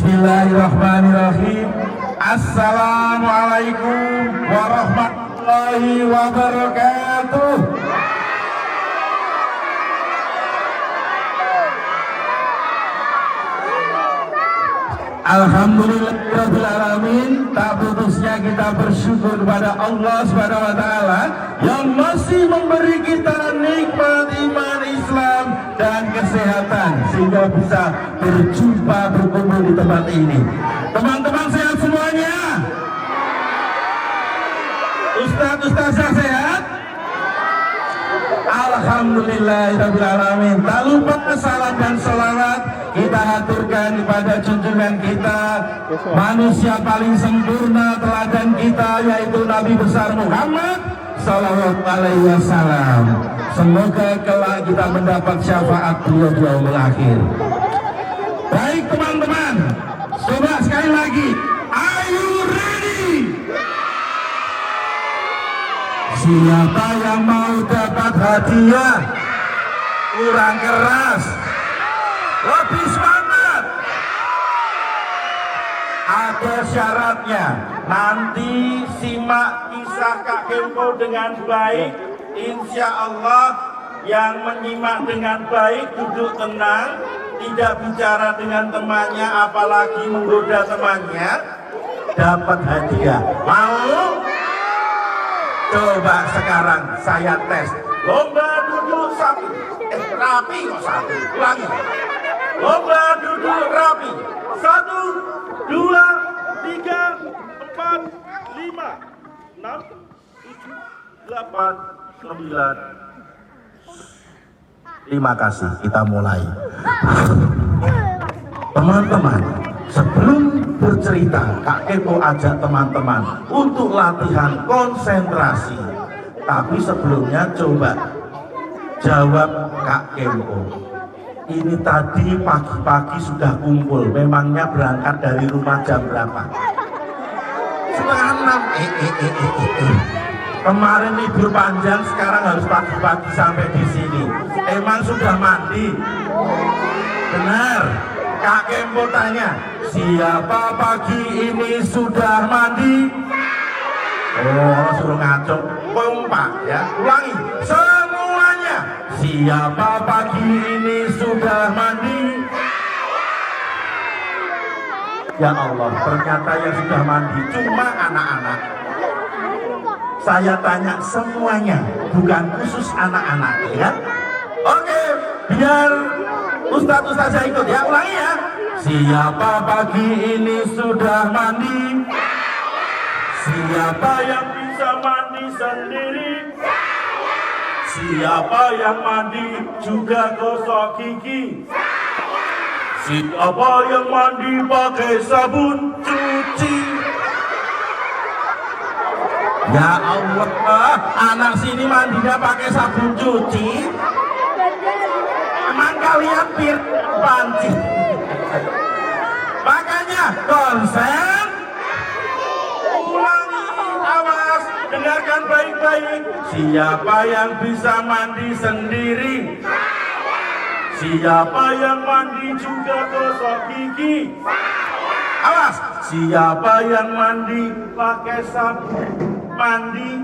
Bismillahirrahmanirrahim. Assalamualaikum warahmatullahi wabarakatuh. Alhamdulillahirrahmanirrahim. Tak putusnya kita bersyukur kepada Allah Subhanahu wa Ta'ala yang masih memberi kita nikmat iman Islam dan kesehatan sehingga bisa berjumpa berkumpul di tempat ini. Teman-teman sehat semuanya? Ustaz-ustazah sehat? Alhamdulillahirrahmanirrahim. Tak lupa salam dan salawat kita haturkan kepada junjungan kita, manusia paling sempurna teladan kita, yaitu Nabi besar Muhammad sallallahu alaihi wasallam. Semoga kelak kita mendapat syafaat beliau di yaumil akhir. Baik teman-teman, coba sekali lagi, are you ready? Siapa yang mau dapat hadiah? Kurang keras, lebih semangat. Ada syaratnya. Nanti simak kisah Kak Kempo dengan baik. Insya Allah yang menyimak dengan baik duduk tenang, tidak bicara dengan temannya, apalagi menggoda temannya, dapat hadiah. Mau? Coba sekarang saya tes. Lomba duduk satu. Rapi kok satu. Ulangi. Lomba duduk rapi. 1, 2, 3, 4, 5, 6, 7, 8, 9. Terima kasih. Kita mulai. Teman-teman, sebelum bercerita, Kak Kempo ajak teman-teman untuk latihan konsentrasi. Tapi sebelumnya coba jawab Kak Kempo. Ini tadi pagi-pagi sudah kumpul. Memangnya berangkat dari rumah jam berapa? Setengah 6. Kemarin libur panjang, sekarang harus pagi-pagi sampai di sini. Emang sudah mandi? Benar. Kak Kempo tanya, siapa pagi ini sudah mandi? Oh, suruh ngaco, kompak ya. Ulangi, semuanya. Siapa pagi ini sudah mandi? Ya Allah, ternyata yang sudah mandi cuma anak-anak. Saya tanya semuanya, bukan khusus anak-anak ya. Oke, biar Ustaz-ustazah ikut ya, ulangi ya. Siapa pagi ini sudah mandi? Siapa yang bisa mandi sendiri? Siapa yang mandi juga gosok gigi? Siapa yang mandi pakai sabun cuci? Ya Allah, anak sini mandinya pakai sabun cuci. Emang kalian panci? Makanya konsen. Ulangi, awas, dengarkan baik-baik. Siapa yang bisa mandi sendiri? Siapa yang mandi juga gosok gigi? Awas, siapa yang mandi pakai sabun mandi?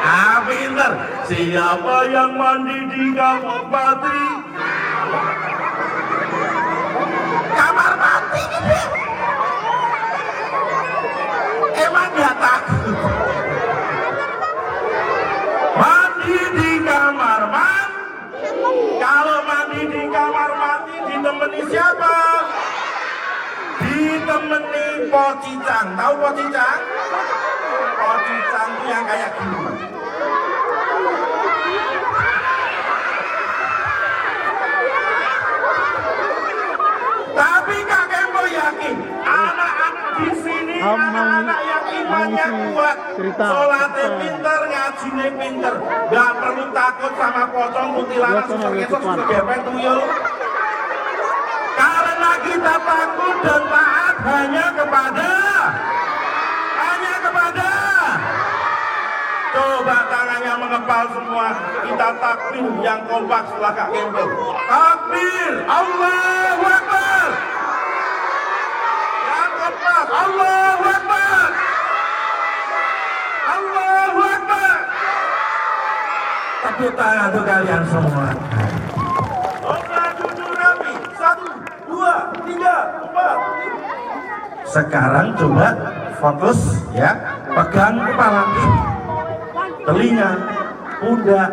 Ah, pinter. Siapa yang mandi di kamar mandi? Kamar mandi gitu. Emang gak takut? Mandi di kamar mandi. Kalau mandi di kamar mandi ditemani siapa? Ditemani pocicang. Tahu pocicang? Pocicang itu yang kayak gini. Tapi Kak Kempo yakin anak-anak di sini anak-anak yang imannya kuat, sholatnya pinter, ngajinya pinter, gak perlu takut sama pocong, kuntilanak, susur-kesok, susur-gepeng, tuyul. Karena kita takut dan taat hanya kepada coba tangannya mengepal semua, kita takbir yang kompak setelah Kak Kempo. Takbir, Allahu Akbar. Allahu Akbar. Allahu Akbar. Tepuk tangan untuk kalian semua. Rapi. 1, 2, 3, 4. Sekarang coba fokus ya. Pegang kepala, telinga, pundak,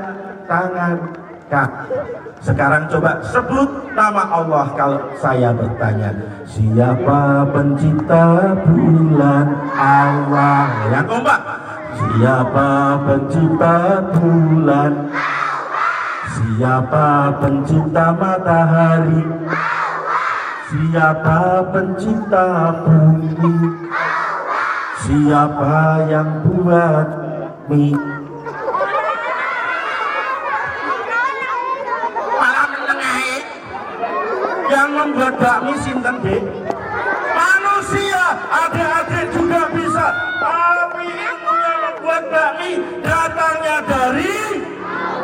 tangan, kaki. Sekarang coba sebut nama Allah kalau saya bertanya. Siapa pencipta bulan? Allah. Yang kompak. Siapa pencipta bulan? Siapa pencipta matahari? Siapa pencipta bumi? Siapa yang buat mie? Yang membuat bakmi sinten, Dek? Manusia, adik-adik juga bisa. Tapi ilmunya membuat bakmi datangnya dari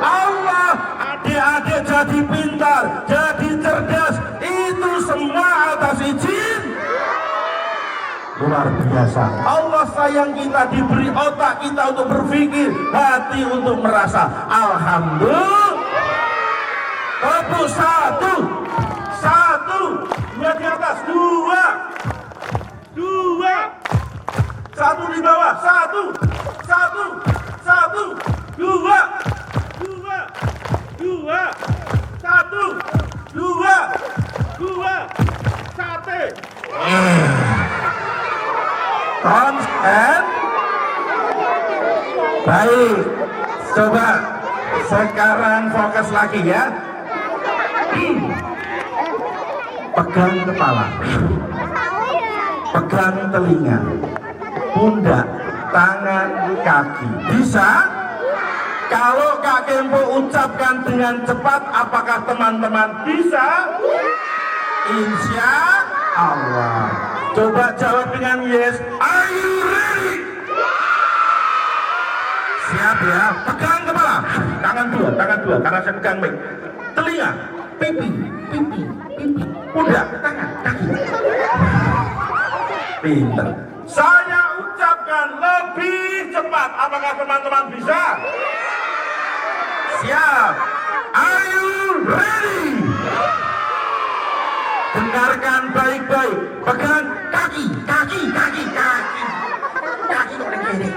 Allah. Adik-adik jadi pintar, jadi cerdas, itu semua atas izin luar biasa. Allah sayang kita, diberi otak kita untuk berpikir, hati untuk merasa. Alhamdulillah. Tepuk 1, 2 di atas, 2, 1 di bawah, 1, 2, 1. Konsen. Baik, coba sekarang fokus lagi ya. Pegang kepala, pegang telinga, pundak, tangan, kaki. Bisa? Kalau Kak Kempo ucapkan dengan cepat, apakah teman-teman bisa? Insya Allah. Coba jawab dengan yes. Are you ready? Siap ya. Pegang kepala, tangan dua, karena saya pegang mic. Telinga, pipi, pundak, tangan, kaki. Pinter. Saya ucapkan lebih cepat. Apakah teman-teman bisa? Siap. Are you ready? Dengarkan baik-baik. Pegang kaki. Kaki oleh kiri.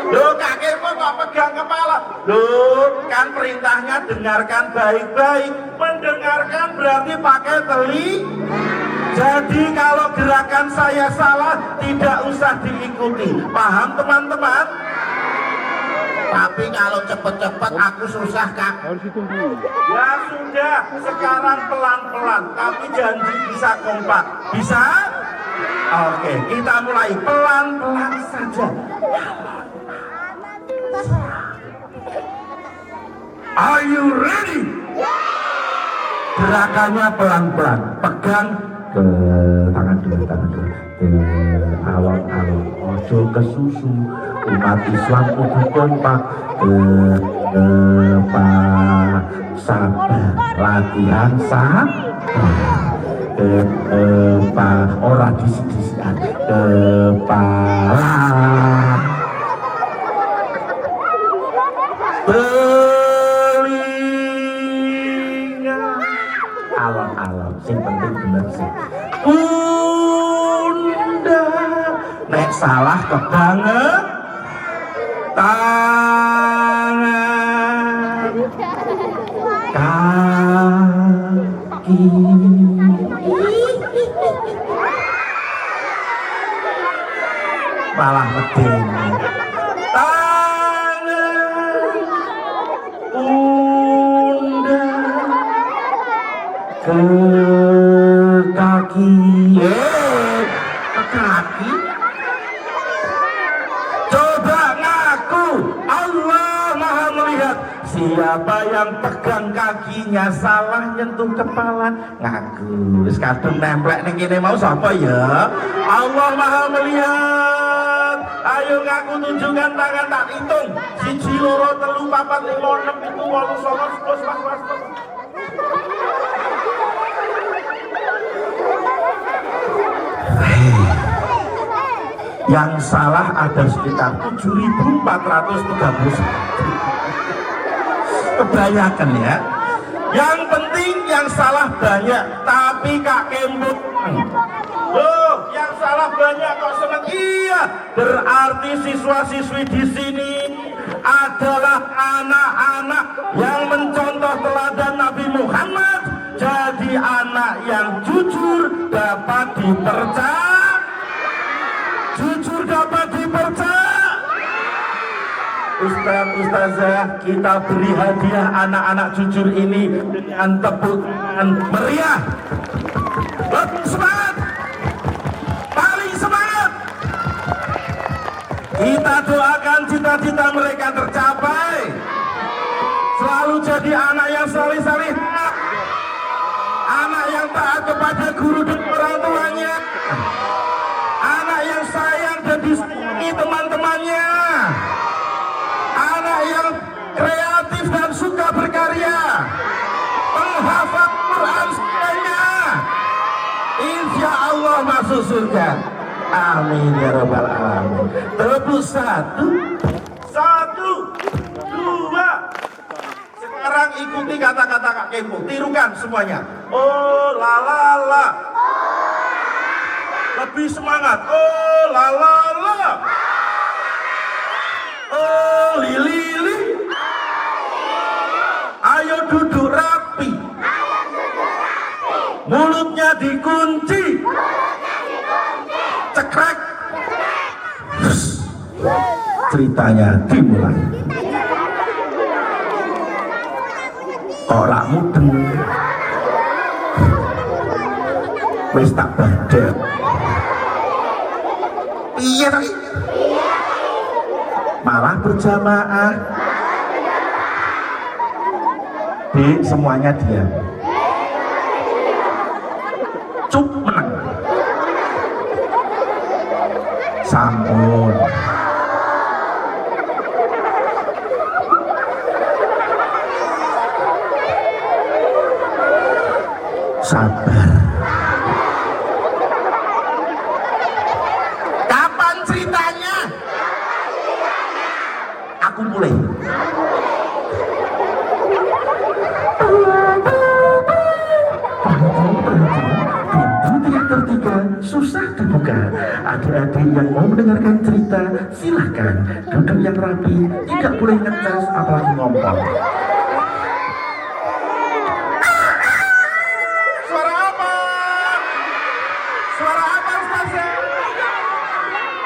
Loh, kaki kok pegang kepala? Loh, kan perintahnya dengarkan baik-baik. Mendengarkan berarti pakai telinga. Jadi kalau gerakan saya salah, tidak usah diikuti. Paham teman-teman? Tapi kalau cepet-cepet aku susah, Kak. Harus ditunggu. Ya sudah, sekarang pelan-pelan. Tapi janji bisa kompak. Bisa? Oke, kita mulai pelan-pelan saja. Are you ready? Gerakannya pelan-pelan. Pegang ke tangan dua, ke awal-awal, ojo ke susu. Umat Islam kudu kompak, pak sabar, latihan sabar, pak ora disi-disian, kepala, telinga, alam-alam, sing penting bener sih. Pundak, nek salah kebanget. Tangan, kaki, malah medeni. Tangan, pundak, ke kaki, ke kaki. Siapa yang pegang kakinya salah nyentuh kepala ngaku. Wis kadung nemplek ning kene mau sapa ya? Allah Maha melihat. Ayo ngaku, tunjukkan tangan, tak hitung. 1, 2, 3, 4, 5, 6, 7, 8, 9, 10, 11, 12. Yang salah ada sekitar 7.430. Kebanyakan ya. Yang penting yang salah banyak, tapi Kak Kembut loh, yang salah banyak kok seneng? Iya, berarti siswa-siswi di sini adalah anak-anak yang mencontoh teladan Nabi Muhammad. Jadi anak yang jujur dapat dipercaya. Jujur dapat dipercaya. Ustaz, Ustazah, kita beri hadiah anak-anak jujur ini dengan tepuk tangan meriah. Lebih semangat, paling semangat. Kita doakan cita-cita mereka tercapai. Selalu jadi anak yang saleh-saleh, anak yang taat kepada guru dan orang tuanya, anak yang sayang dan disayangi teman-temannya, anak yang kreatif dan suka berkarya, menghafal Quran semuanya, insya Allah masuk surga. Amin ya rabbal alamin. Tepuk satu, dua. Sekarang ikuti kata-kata Kak Kempo, tirukan semuanya. Oh la la la. Lebih semangat. Oh la la la. Oh lili li. Ayo duduk rapi. Mulutnya dikunci. Cekrek. Ceritanya dimulai. Kok mudeng wis tak badhe. Iya tadi malah berjamaah. Di semuanya diam. Cuk menang. Sampun. Sabar. Kapan ceritanya? Aku mulai. Pintu teater 3 susah dibuka. Adik-adik yang mau mendengarkan cerita, silahkan duduk yang rapi, tidak boleh ngecas apalagi ngomong.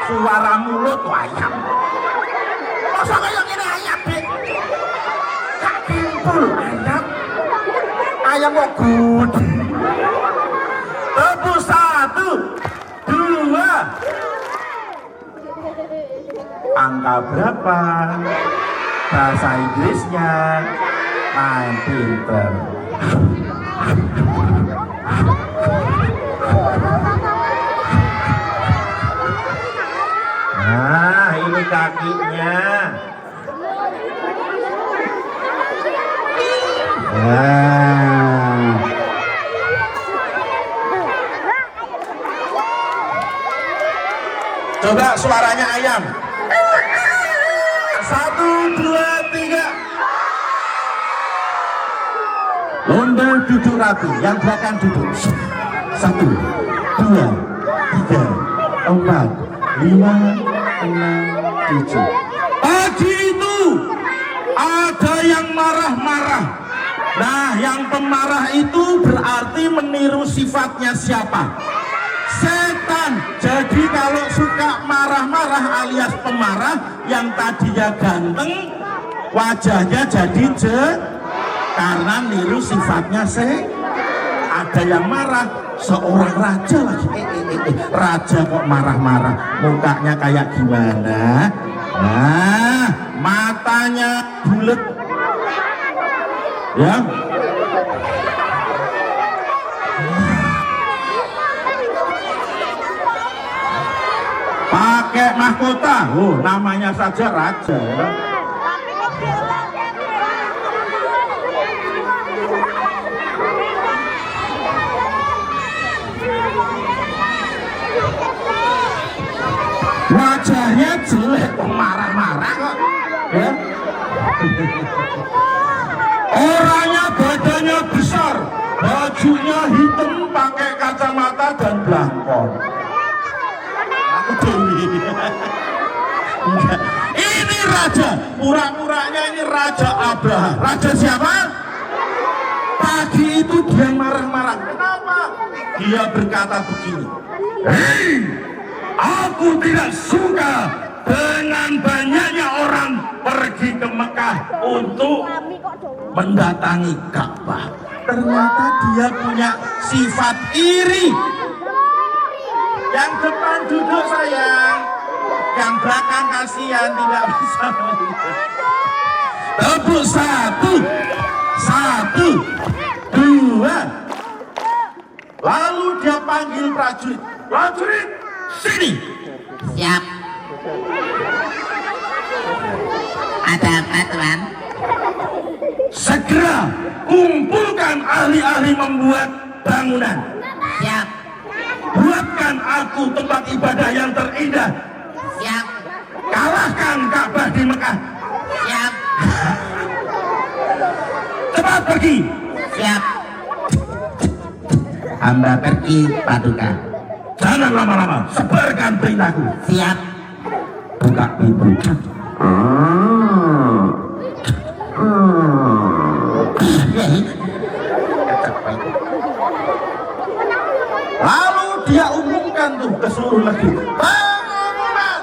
Suara mulut ayam. Masa kayak gini ayam, Dik? Gak timbul ayam. Ayam kok gede. Tepuk 1, 2. Angka berapa? Bahasa Inggrisnya main pinter. Nah, ini kakinya. Nah. Coba suaranya ayam. 1, 2, 3. Lomba duduk rapi, yang belakang duduk. 1, 2, 3, 4, 5, 6, 7. Pagi itu ada yang marah-marah. Nah, yang pemarah itu berarti meniru sifatnya siapa? Setan. Jadi kalau suka marah-marah alias pemarah, yang tadinya ganteng wajahnya jadi karena niru sifatnya ada yang marah. Seorang raja lagi, raja kok marah-marah, mukanya kayak gimana? Nah, matanya bulet, ya. Pakai mahkota, namanya saja raja. Ya. bajunya hitam pakai kacamata dan blangkon. Aku Dewi. Ini raja, pura-puranya ini Raja Abraha. Raja siapa? Pagi itu dia marah-marah. Kenapa? Dia berkata begini, hei, aku tidak suka dengan banyaknya orang pergi ke Mekah untuk mendatangi Ka'bah. Ternyata dia punya sifat iri. Yang depan duduk sayang, yang belakang kasihan tidak bisa melihat. Tepuk satu, dua. Lalu dia panggil prajurit. Prajurit, sini. Siap. Ada apa, Tuan? Segera kumpulkan ahli-ahli membuat bangunan. Siap. Buatkan aku tempat ibadah yang terindah. Siap. Kalahkan Ka'bah di Mekah. Siap. Cepat pergi. Siap. Hamba pergi, Paduka. Jangan lama-lama, sebarkan perintahku. Siap. Buka pintu. Lalu dia umumkan tuh ke seluruh negeri. Pengumuman.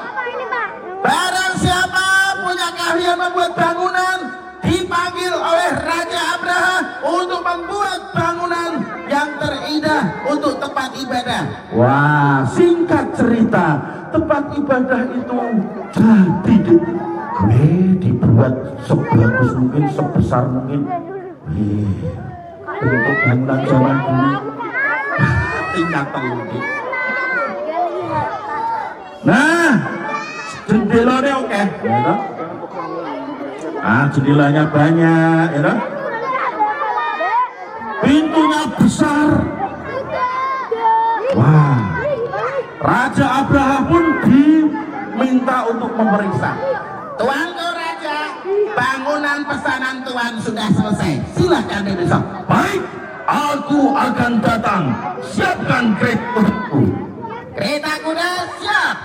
Barang siapa punya keahlian membuat bangunan, dipanggil oleh Raja Abraha untuk membuat bangunan yang terindah untuk tempat ibadah. Wah, singkat cerita, tempat ibadah itu jadi gue dibuat sebagus mungkin, sebesar mungkin. Untuk bangunan zaman dulu tinggal telur. Nah, jendelanya oke, ya. Jendelanya banyak, ya. Pintunya besar. Wah, Raja Abraha pun diminta untuk memeriksa. Tuanku Raja, bangunan pesanan Tuan sudah selesai. Silahkan duduk. Baik, aku akan datang. Siapkan keretaku. Kereta kuda siap.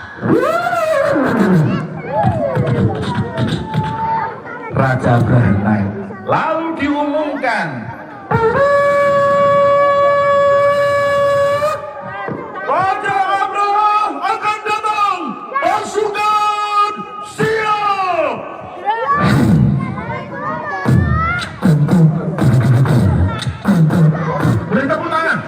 Raja Abraha naik. Lalu diumumkan, Raja Abraha akan datang. Pasukan siap. Beri tepuk tangan.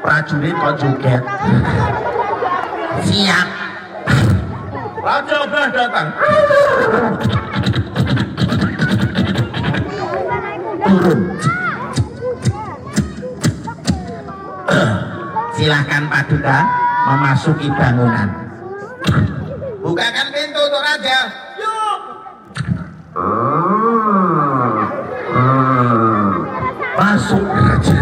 Prajurit kok joget. Siap. Raja Abraha datang. Turun. Silahkan Paduka memasuki bangunan. Bukakan pintu untuk Raja. Yuk. Masuk Raja.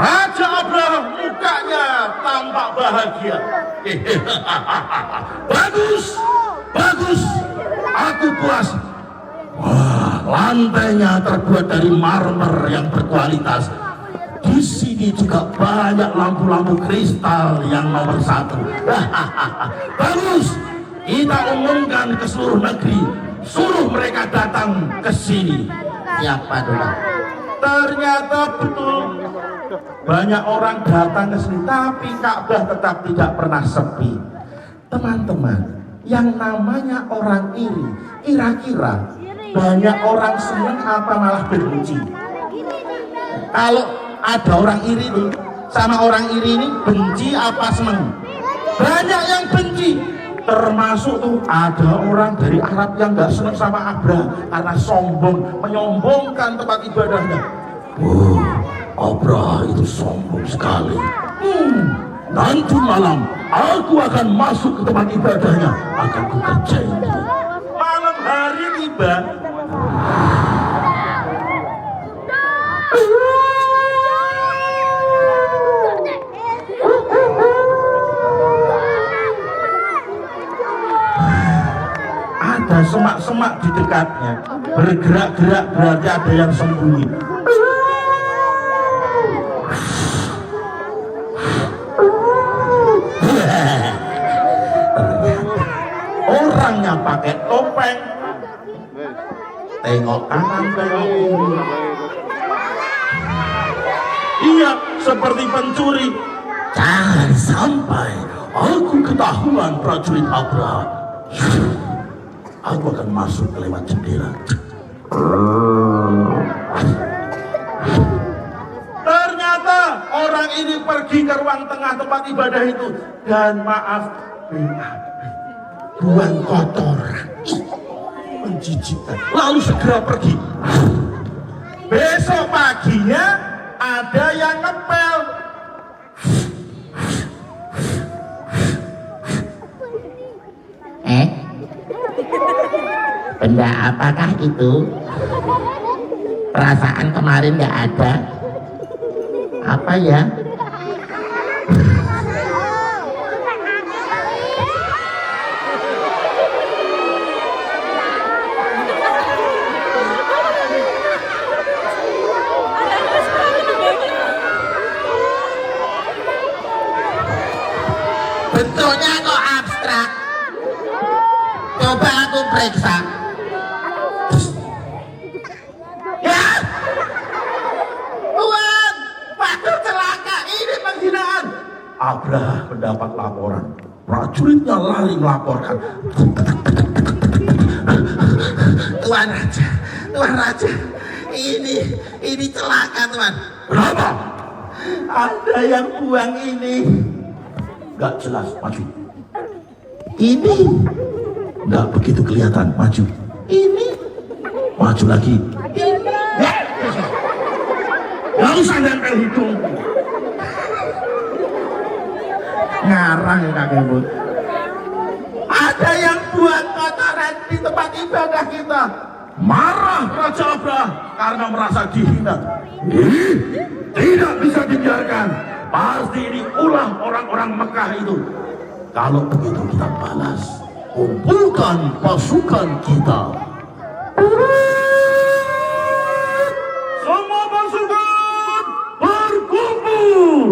Raja Abraha mukanya tampak bahagia. Bagus, bagus. Aku puas. Wah, lantainya terbuat dari marmer yang berkualitas. Di sini juga banyak lampu-lampu kristal yang nomor 1. Bagus. Kita umumkan ke seluruh negeri. Suruh mereka datang ke sini. Siapa dulu? Ternyata betul. Banyak orang datang ke sini, tapi Ka'bah tetap tidak pernah sepi. Teman-teman, yang namanya orang iri, kira-kira banyak orang senang apa malah benci? Kalau ada orang iri nih, sama orang iri ini benci apa senang? Banyak yang benci. Termasuk tuh ada orang dari Arab yang nggak senang sama Abraha karena sombong, menyombongkan tempat ibadahnya. Abraha itu sombong sekali. Nanti malam aku akan masuk ke tempat ibadahnya, akan ku kerjain dia. Malam hari tiba. di dekatnya. Bergerak-gerak berarti ada yang sembunyi. Orangnya pakai topeng. Tengok kanan, tengok kiri. Iya, seperti pencuri. Jangan sampai aku ketahuan, prajurit Abraha. Aku akan masuk ke lewat jendela. Ternyata orang ini pergi ke ruang tengah tempat ibadah itu dan maaf, buang kotoran, menjijikkan, lalu segera pergi. Besok paginya ada yang ngepel. Benda apakah itu? Perasaan kemarin nggak ada. Apa ya? Bentuknya kok abstrak. Coba aku periksa. Ya, Tuhan, waduh celaka, ini penghinaan. Abraha mendapat laporan. Prajuritnya lari melaporkan. Tuan Raja, ini celaka, Tuan. Kenapa? Ada yang buang ini. Gak jelas, maju. Ini, Gak begitu kelihatan, maju. ini, Maju lagi. ini. Gak usah nempel hidung. Ngarang kakek Bud. Ada yang buang kotoran di tempat ibadah kita. Marah Raja Abraha karena merasa dihina. Tidak bisa dibiarkan. Pasti ini ulah orang-orang Mekah itu. Kalau begitu kita balas. Kumpulkan pasukan kita. Semua pasukan berkumpul.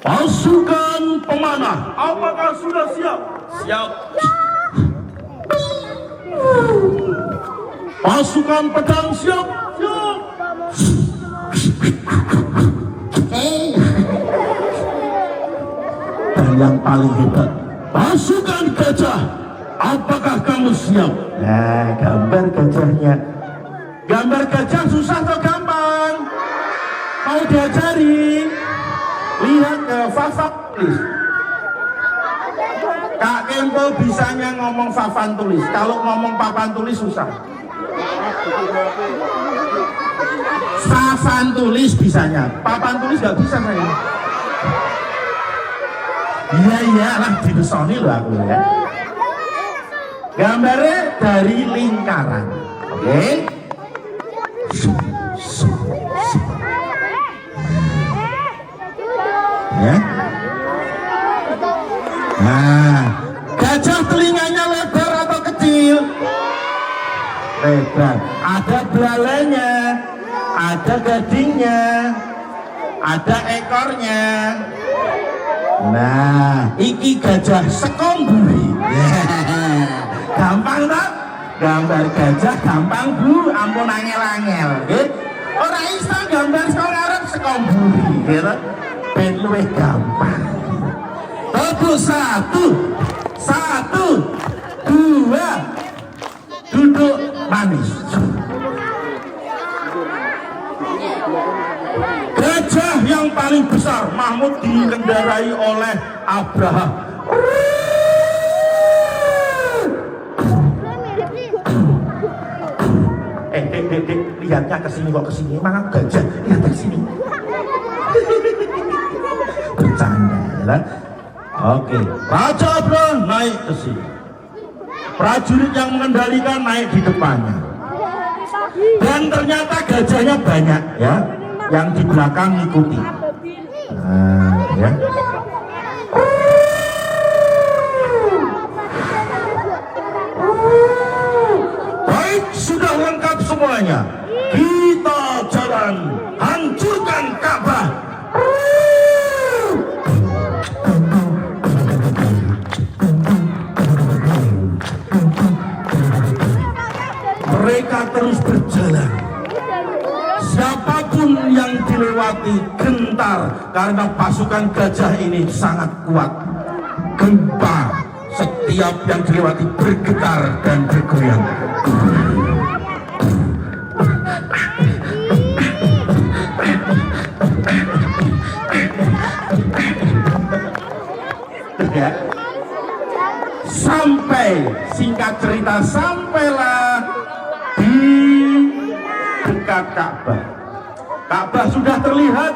Pasukan pemanah, apakah sudah siap? Siap. Pasukan pedang siap? Siap. Dan yang paling hebat, pasukan gajah, apakah kamu siap? Nah, gambar gajahnya. Gambar gajah susah atau gampang? Mau diajari? Lihat ke Fafan tulis. Kak Kempo bisanya ngomong Fafan tulis. Kalau ngomong papan tulis susah. Fafan tulis bisanya. Papan tulis gak bisa saya. Iya lah dibesoni loh aku ya. Gambarnya dari lingkaran. Oke? Ya. Nah, gajah telinganya lebar atau kecil? Lebar. Ada belalainya, ada gadingnya, ada ekornya. Nah, iki gajah sekomburi. Gampang tak? Gambar gajah gampang Bu, ampun angel-angel. Orang iso gambar sekolah Arab sekomburi, gitu. Ben luwih gampang. Terus satu, dua, duduk manis. Gajah yang paling besar Mahmud dikendarai oleh Abraha. Dek, lihatnya ke sini kok ke sini. Emang aku gajah, lihat ke sini. Bercanda ya. Oke, Raja Abraha naik ke sini. Prajurit yang mengendalikan naik di depannya. Dan ternyata gajahnya banyak ya. yang di belakang ikuti. Nah, ya. Baik, sudah lengkap semuanya. Kita jalan hancurkan Ka'bah. Mereka terus berjalan. Siapapun yang dilewati gentar karena pasukan gajah ini sangat kuat. Gempa, setiap yang dilewati bergetar dan bergoyang. Ya. Sampai, singkat cerita, sampailah di dekat Ka'bah. Ka'bah sudah terlihat.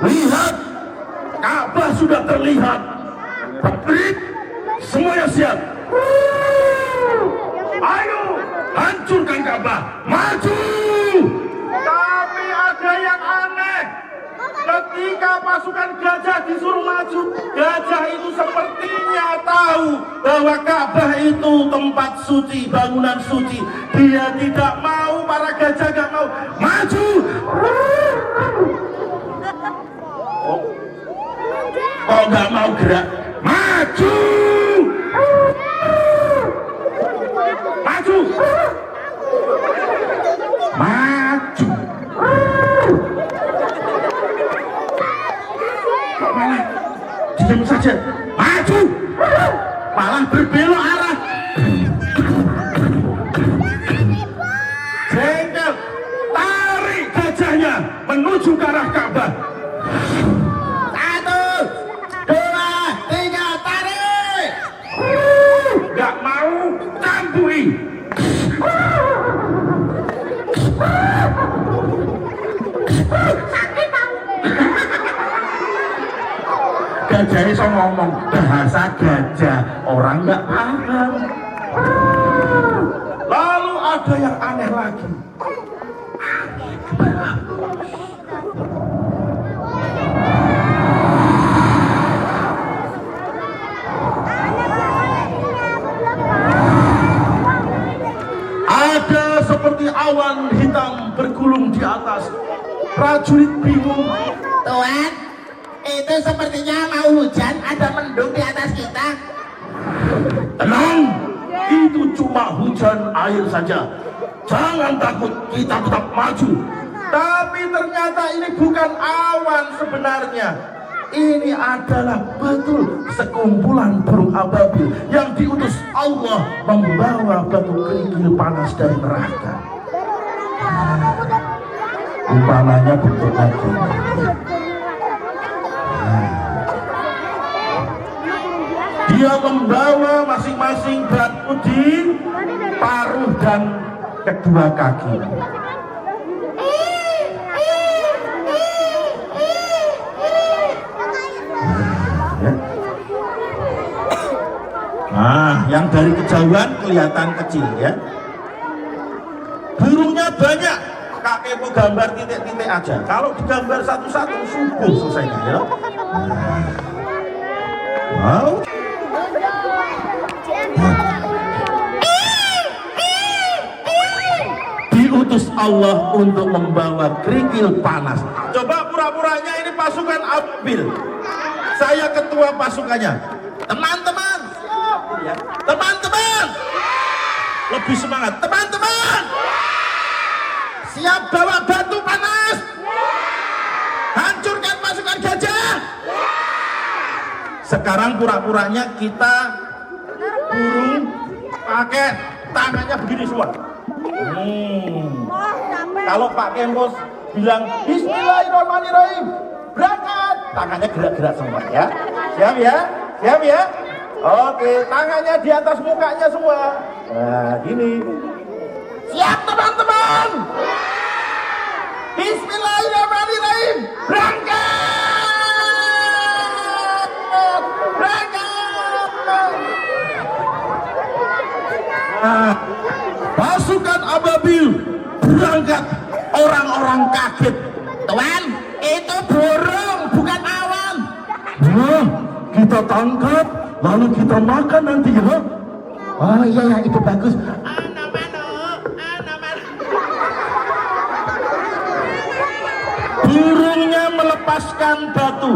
Lihat, Ka'bah sudah terlihat. Berdiri, semuanya siap. Ayo, hancurkan Ka'bah. Maju. Tapi ada yang aneh. Ketika pasukan gajah disuruh maju, gajah itu sepertinya tahu bahwa Ka'bah itu tempat suci, bangunan suci. Dia tidak mau, para gajah gak mau maju. Kok nggak mau gerak? Maju! Maju! Maju! Kok malah diam saja? Maju! Malah berbelok arah. Jengkel, tarik gajahnya menuju ke arah Ka'bah. Gak mau campuri. Gajah iso ngomong bahasa gajah, orang gak paham. Lalu ada yang aneh lagi. Ada seperti awan hitam bergulung di atas. Prajurit bingung. Tuan, itu sepertinya mau hujan, ada mendung di atas kita. Tenang, itu cuma hujan air saja. Jangan takut, kita tetap maju. Tapi ternyata ini bukan awan sebenarnya. Ini adalah betul sekumpulan burung ababil yang diutus Allah membawa batu kerikil panas dari neraka. Umpamanya bentuknya gini. Dia membawa masing-masing batu di paruh dan kedua kaki. Nah, yang dari kejauhan kelihatan kecil ya. Burungnya banyak. Kak Kepo gambar titik-titik aja. Kalau digambar satu-satu subuh selesainya ya. Wow. Diutus Allah untuk membawa kerikil panas. Coba pura-puranya ini pasukan Abil. Saya ketua pasukannya. Teman-teman. Teman-teman. Lebih semangat. Teman-teman. Siap bawa batu panas. Hancurkan pasukan gajah. Sekarang pura-puranya kita burung pakai tangannya begini semua. Kalau Pak Kempos bilang Bismillahirrahmanirrahim, berangkat, tangannya gerak-gerak semua ya. Siap ya? Siap ya? Oke, tangannya di atas mukanya semua. Nah, gini. Siap teman-teman? Bismillahirrahmanirrahim. Berangkat! Berangkat! Pasukan Ababil berangkat. Orang-orang kaget. Tuan, itu burung bukan awan. Wah, kita tangkap lalu kita makan nanti ya. Oh iya, itu bagus. Burungnya melepaskan batu.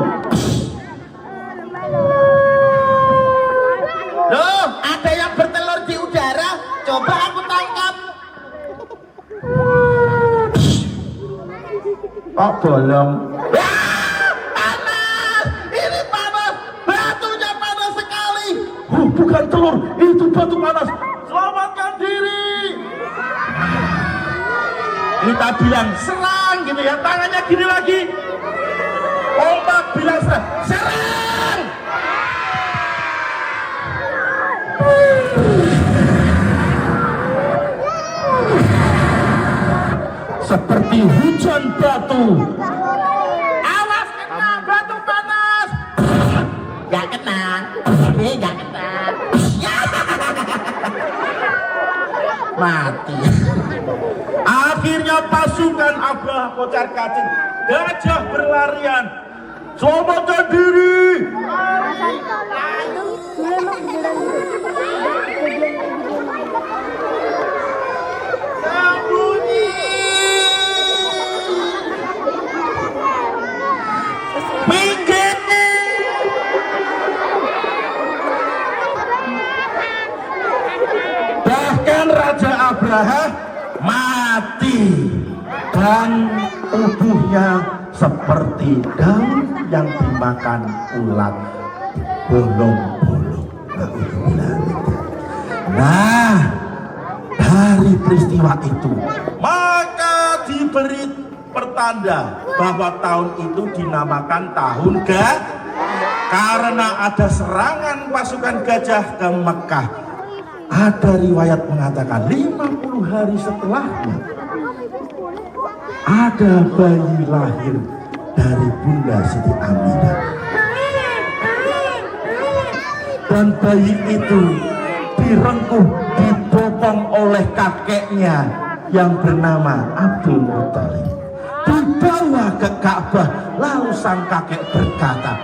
Loh, ada yang bertelur di udara. Coba aku tangkap. Kok bolong? Panas! Ini panas! Batunya panas sekali! Bukan telur, itu batu panas. Selamatkan diri. Kita bilang serang gitu ya, tangannya gini lagi. Ombak bilang serang. Serang! Seperti hujan batu. Awas kena batu panas! Gak kena. Gak kena. Ya. Mati. Akhirnya pasukan Abah kocar kacing gajah berlarian. Selamatkan diri. Sembunyi. Minggir. Bahkan Raja Abraha mati dan tubuhnya seperti daun yang dimakan ulat, bolong-bolong. Nah, dari peristiwa itu maka diberi pertanda bahwa tahun itu dinamakan tahun Gajah karena ada serangan pasukan gajah ke Mekah. Ada riwayat mengatakan 50 hari setelahnya ada bayi lahir dari Bunda Siti Aminah. Dan bayi itu direngkuh, dibopong oleh kakeknya yang bernama Abdul Muthalib. Dibawa ke Ka'bah, lalu sang kakek berkata,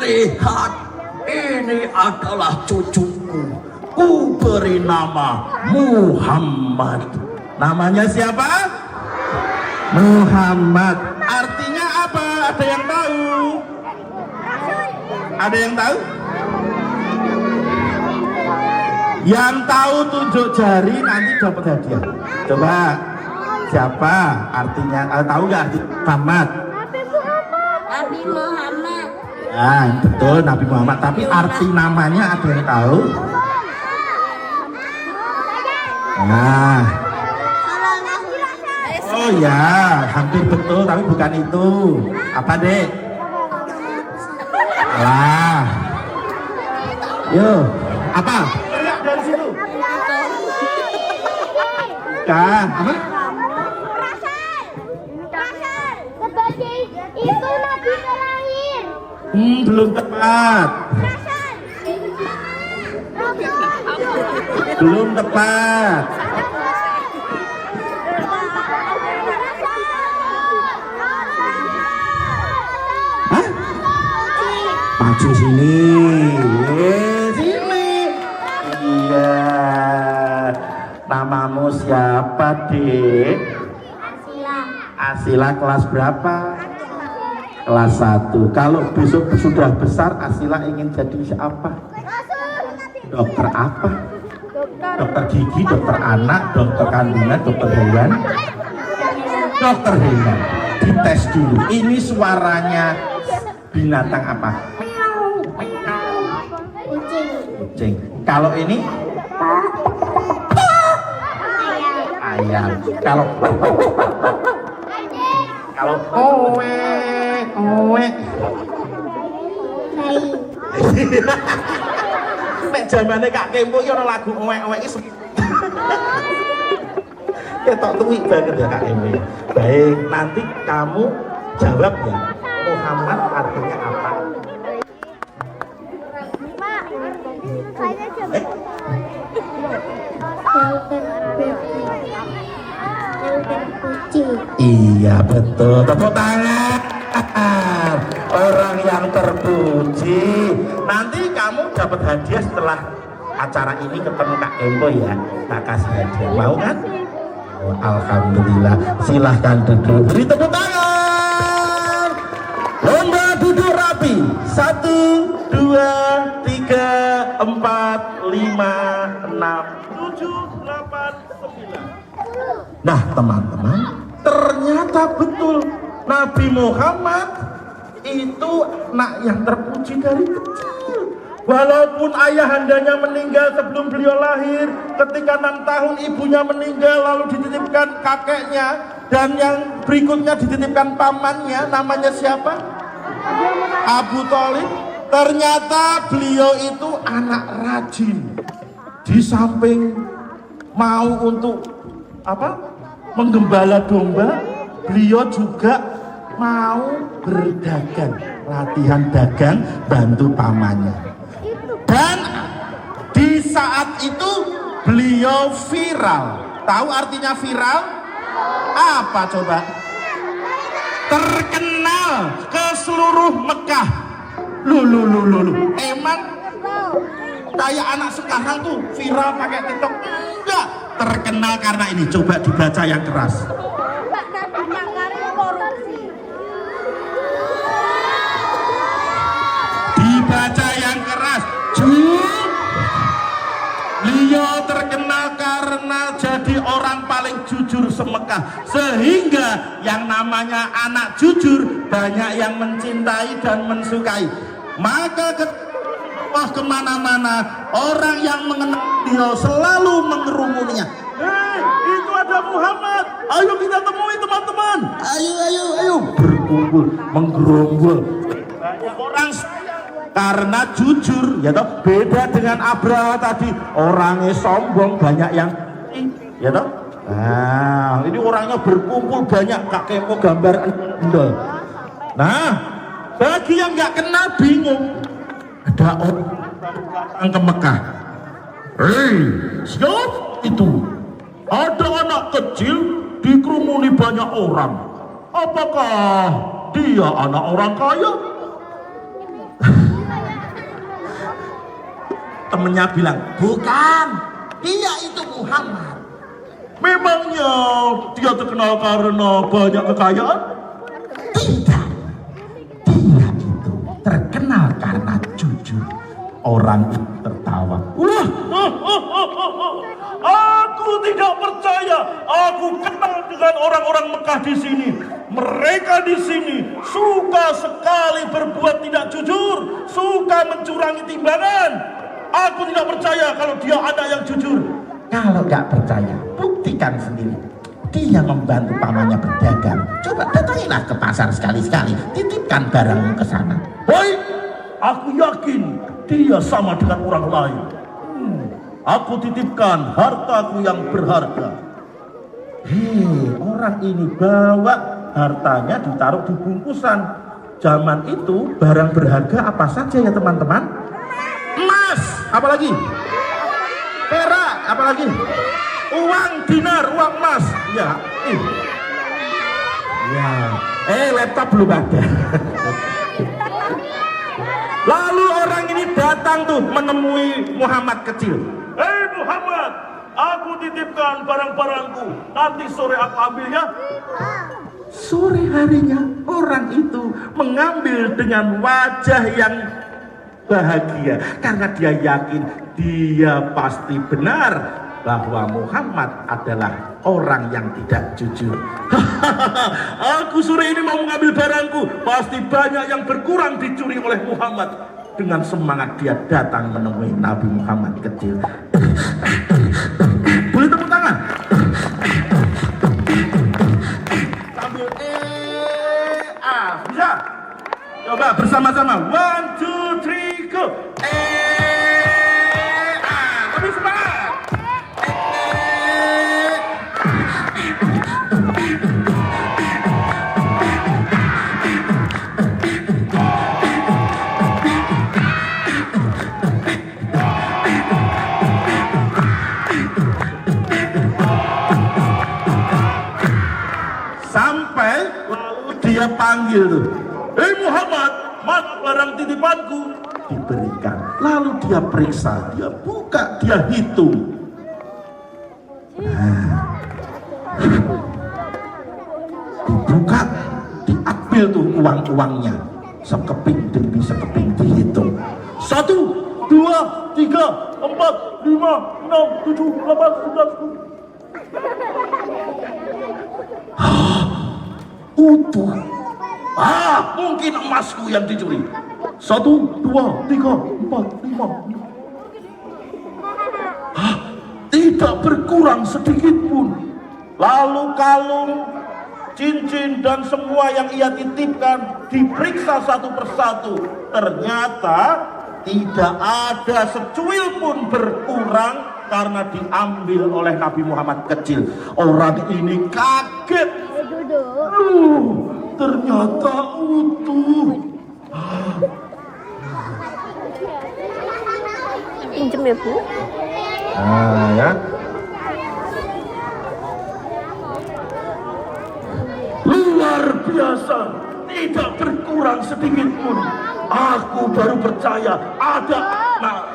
"Lihat, ini adalah cucuku. Ku beri nama Muhammad." Namanya siapa? Muhammad. Artinya apa? Ada yang tahu? Ada yang tahu? Yang tahu tunjuk jari, nanti dapat hadiah. Coba siapa artinya? Tahu nggak arti Muhammad? Nabi Muhammad. Ah, betul Nabi Muhammad. Tapi arti namanya ada yang tahu? Nah, oh ya, hampir betul, tapi bukan itu. Apa dek? Lah, yo, apa? Dari situ. Kan? Apa? Sebagai itu Nabi terakhir. Belum tepat. Belum tepat. Hah? Maju sini. Sini. Iya. Namamu siapa, Dek? Asila kelas berapa? Kelas 1. Kalau besok sudah besar, Asila ingin jadi siapa? Dokter apa? Dokter gigi, dokter anak, dokter kandungan, dokter hewan. Dokter hewan. Dites dulu. Ini suaranya binatang apa? Kucing. Kalau ini? Ayam. Kalau kowe. Sampai zamane Kak Kempo iki ana lagu owek-owek iki. Ketok tuwik banget ya Kak Kempo. Baik, nanti kamu jawab ya. Muhammad artinya apa? Mak, kayaknya coba. Yang terpuji. Iya betul, tepuk tangan. Orang yang terpuji. Nanti kamu dapat hadiah setelah acara ini ketemu Kak Kempo ya. Tak kasih hadiah. Mau kan? Oh, alhamdulillah. Silahkan duduk. Beri tepuk tangan. Lomba duduk rapi. 1, 2, 3, 4, 5, 6, 7, 8, 9. Nah teman-teman, ternyata betul Nabi Muhammad itu nak yang terpuji dari kecil. Walaupun ayahandanya meninggal sebelum beliau lahir, ketika 6 tahun ibunya meninggal lalu dititipkan kakeknya, dan yang berikutnya dititipkan pamannya, namanya siapa? Abu Thalib. Ternyata beliau itu anak rajin. Di samping mau untuk menggembala domba, beliau juga mau berdagang, latihan dagang, bantu pamannya. Dan di saat itu beliau viral. Tahu artinya viral? Apa coba? Terkenal ke seluruh Mekah. Lu. Emang kayak anak sekarang tuh viral pakai TikTok? Enggak. Terkenal karena ini. Coba dibaca yang keras. Dibaca yang keras. Beliau terkenal karena jadi orang paling jujur semekah, sehingga yang namanya anak jujur banyak yang mencintai dan mensukai. Maka kemana-mana orang yang mengenal beliau selalu mengerumuninya. Itu ada Muhammad, ayo kita temui teman-teman, ayo berkumpul, menggerombol. Banyak orang karena jujur, ya toh, beda dengan Abraha tadi, orangnya sombong, banyak yang ya toh. Nah, ini orangnya berkumpul banyak, Kak Kempo gambar endol. Nah, bagi yang nggak kenal bingung, ada orang datang ke Mekah. Siapa itu? Ada anak kecil dikerumuni banyak orang. Apakah dia anak orang kaya? Temennya bilang, bukan, dia itu Muhammad. Memangnya dia terkenal karena banyak kekayaan? Tidak, dia itu terkenal karena jujur. Orang itu tertawa. Aku tidak percaya. Aku kenal dengan orang-orang Mekah di sini. Mereka di sini suka sekali berbuat tidak jujur, suka mencurangi timbangan. Aku tidak percaya kalau dia ada yang jujur. Kalau nggak percaya, buktikan sendiri. Dia membantu pamannya berdagang. Coba datangilah ke pasar sekali-sekali, titipkan barangmu ke sana. Baik, aku yakin dia sama dengan orang lain. Aku titipkan hartaku yang berharga. Orang ini bawa hartanya ditaruh di bungkusan. Zaman itu barang berharga apa saja ya teman-teman? Emas, apalagi? Perak, apalagi? Uang dinar, uang emas. Ya, laptop belum ada. Lalu orang ini datang tuh menemui Muhammad kecil. Hei Muhammad, aku titipkan barang-barangku. Nanti sore aku ambil ya. Sore harinya orang itu mengambil dengan wajah yang bahagia karena dia yakin dia pasti benar bahwa Muhammad adalah orang yang tidak jujur. Aku sore ini mau mengambil barangku, pasti banyak yang berkurang dicuri oleh Muhammad. Dengan semangat dia datang menemui Nabi Muhammad kecil. Boleh tepuk tangan? Sambil bisa? Coba bersama-sama. 1, 2, 3, go. dia panggil tuh, "Hei Muhammad, mana barang titipanku?" Diberikan. Lalu dia periksa, dia buka, dia hitung. Dibuka, diambil tuh uang-uangnya, sekeping demi sekeping dihitung. 1, 2, 3, 4, 5, 6, 7, 8, 9, 10. Utuh. Mungkin emasku yang dicuri. 1, 2, 3, 4, 5. Tidak berkurang sedikit pun. Lalu kalung, cincin dan semua yang ia titipkan diperiksa satu persatu. Ternyata tidak ada secuil pun berkurang karena diambil oleh Nabi Muhammad kecil. Orang ini kaget. Ternyata utuh. Pinjem ya, Bu. Ya. Luar biasa, tidak berkurang sedikit pun. Aku baru percaya ada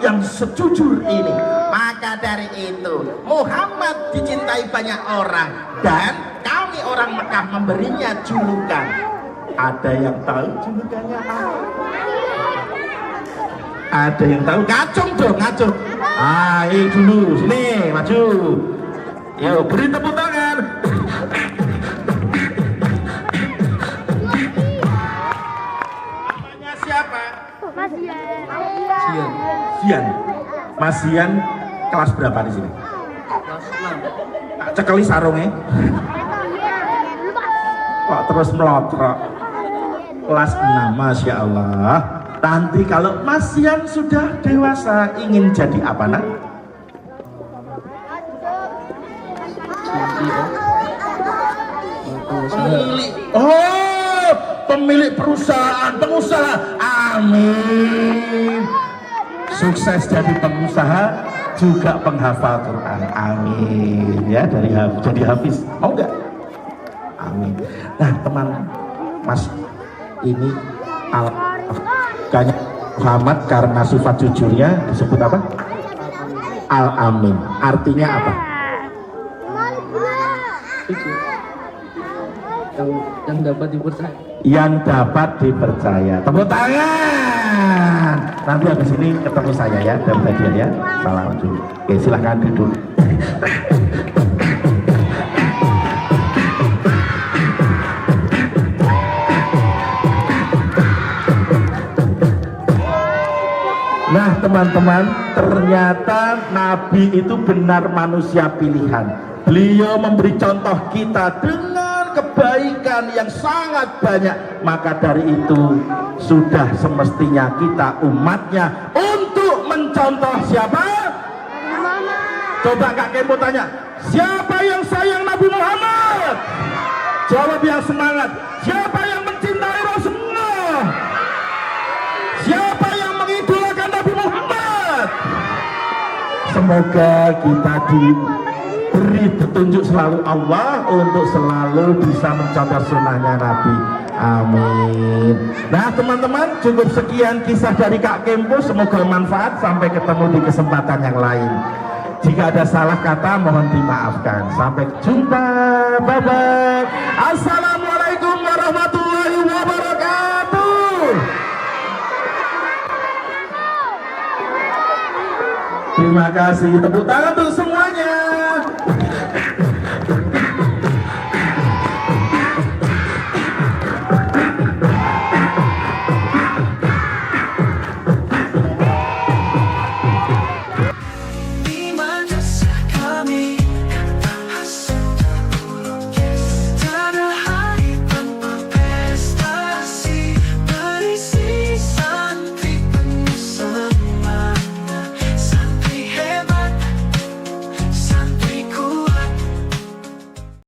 yang sejujur ini. Maka dari itu Muhammad dicintai banyak orang dan kami orang Mekah memberinya julukan. Ada yang tahu julukannya apa? Ada yang tahu? Ngacung dong, ngacung. Ini dulu, sini, maju. Yuk, beri tepuk tangan. Namanya siapa? Mas Sian. Mas Sian kelas berapa di sini? Cekeli sarungnya. Kok terus melotrok? Kelas 6, Masya Allah. Nanti kalau Mas Sian sudah dewasa ingin jadi apa nak? Pemilik perusahaan, pengusaha. Amin. Sukses jadi pengusaha, juga penghafal Quran. Amin. Ya, jadi hafiz. Mau nggak? Amin. Nah, teman Mas ini Kayaknya Muhammad karena sifat jujurnya disebut apa? Al-Amin. Artinya apa? Yang dapat dipercaya. Yang dapat dipercaya. Tepuk tangan. Nanti habis ini ketemu saya ya, dan hadiah ya. Salam dulu. Oke, silahkan duduk. Nah teman-teman, ternyata Nabi itu benar manusia pilihan. Beliau memberi contoh kita dengan kebaikan yang sangat banyak. Maka dari itu sudah semestinya kita umatnya untuk mencontoh siapa? Coba Kak Kempo tanya, siapa yang sayang Nabi Muhammad? Jawab yang semangat. Siapa yang mencintai Rasulullah? Siapa yang mengidolakan Nabi Muhammad? Semoga kita diberi petunjuk selalu Allah untuk selalu bisa mencontoh sunnahnya Nabi. Amin. Nah teman-teman, cukup sekian kisah dari Kak Kempo. Semoga manfaat. Sampai ketemu di kesempatan yang lain. Jika ada salah kata mohon dimaafkan. Sampai jumpa. Bye bye. Assalamualaikum warahmatullahi wabarakatuh. Terima kasih. Tepuk tangan untuk semuanya.